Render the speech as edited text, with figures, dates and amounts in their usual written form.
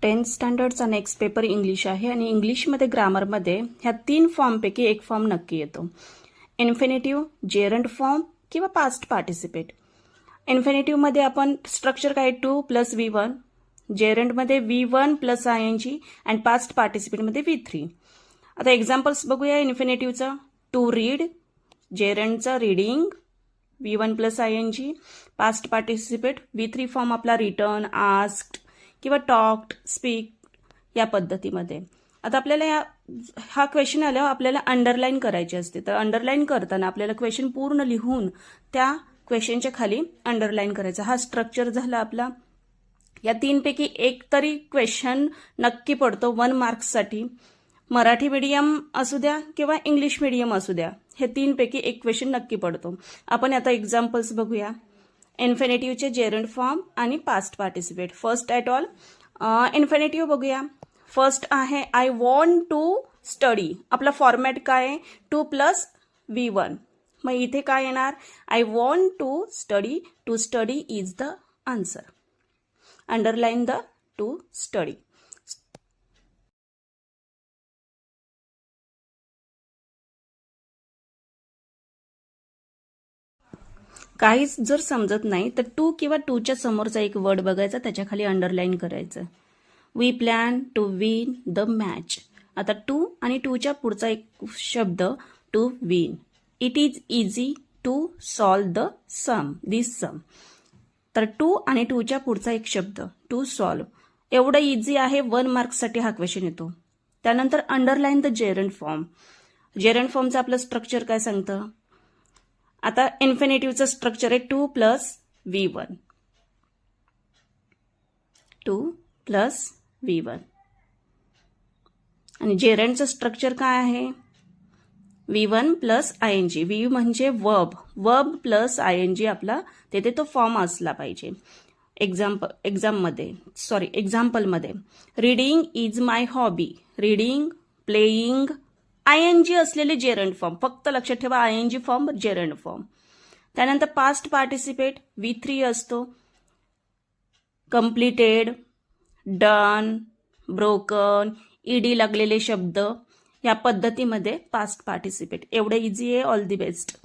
10th स्टँडर्डचा next paper English आहे आणि इंग्लिशमध्ये ग्रामरमध्ये ह्या 3 फॉर्मपैकी एक फॉर्म नक्की येतो. इन्फिनिटिव्ह, जेरंड फॉर्म किंवा पास्ट पार्टिसिपेट. इन्फिनिटिव्हमध्ये आपण स्ट्रक्चर काय 2 + V1, जेरंडमध्ये V1 + ING अँड पास्ट पार्टिसिपेटमध्ये V3. आता एक्झाम्पल्स बघूया इन्फिनिटिव्हचं. टू रीड, जेरंडचं reading, V1 + ING, past participate V3 form आपला रिटर्न, आस्क्ड किंवा टॉक्ड, स्पीक या पद्धतीमध्ये. आता आपल्याला हा क्वेश्चन आल्यावर आपल्याला अंडरलाईन करायची असते. तर अंडरलाईन करताना आपल्याला क्वेश्चन पूर्ण लिहून त्या क्वेश्चनच्या खाली अंडरलाईन करायचा. हा स्ट्रक्चर झाला आपला. या 3 पैकी एक तरी क्वेश्चन नक्की पडतो 1 मार्क्ससाठी. मराठी मीडियम असू द्या किंवा इंग्लिश मीडियम असू द्या, हे 3 पैकी एक क्वेश्चन नक्की पडतो. आपण आता एक्झाम्पल्स बघूया. इन्फिनिटिव्हचे जेरंड फॉर्म आणि past participate. First at all infinitive बघूया. फर्स्ट आहे आय वॉन्ट टू स्टडी. आपला फॉर्मॅट काय आहे 2 + V1. मग इथे काय येणार I want to study. To study is the answer. Underline the to study. काहीच जर समजत नाही तर 2 किंवा 2च्या समोरचा एक वर्ड बघायचा, त्याच्या खाली अंडरलाईन करायचं. We plan to win the match. आता 2 आणि 2च्या पुढचा एक शब्द to win. It is easy to solve the sum, this sum. तर 2 आणि 2च्या पुढचा एक शब्द टू सॉल्व. एवढं इझी आहे, 1 मार्क्ससाठी हा क्वेश्चन येतो. त्यानंतर underline the gerund form. Gerund फॉर्मचं आपलं स्ट्रक्चर काय सांगतं. आता इन्फिनिटिव्हचं स्ट्रक्चर आहे 2 + V1. 2 + V1. आणि जेरंडचं स्ट्रक्चर काय आहे V1 + ING. V म्हणजे वर्ब, वर्ब + ING आपला तेथे तो फॉर्म असला पाहिजे. एक्झाम्पलमध्ये reading is my hobby. Reading, playing, ING असलेले जेरंड फॉर्म. फक्त लक्षात ठेवा ING फॉर्म जेरंड फॉर्म. त्यानंतर पास्ट पार्टिसिपेट V3 असतो. कम्प्लिटेड, डन, ब्रोकन, ED लागलेले शब्द या पद्धतीमध्ये पास्ट पार्टिसिपेट. एवढं इझी आहे. All the best.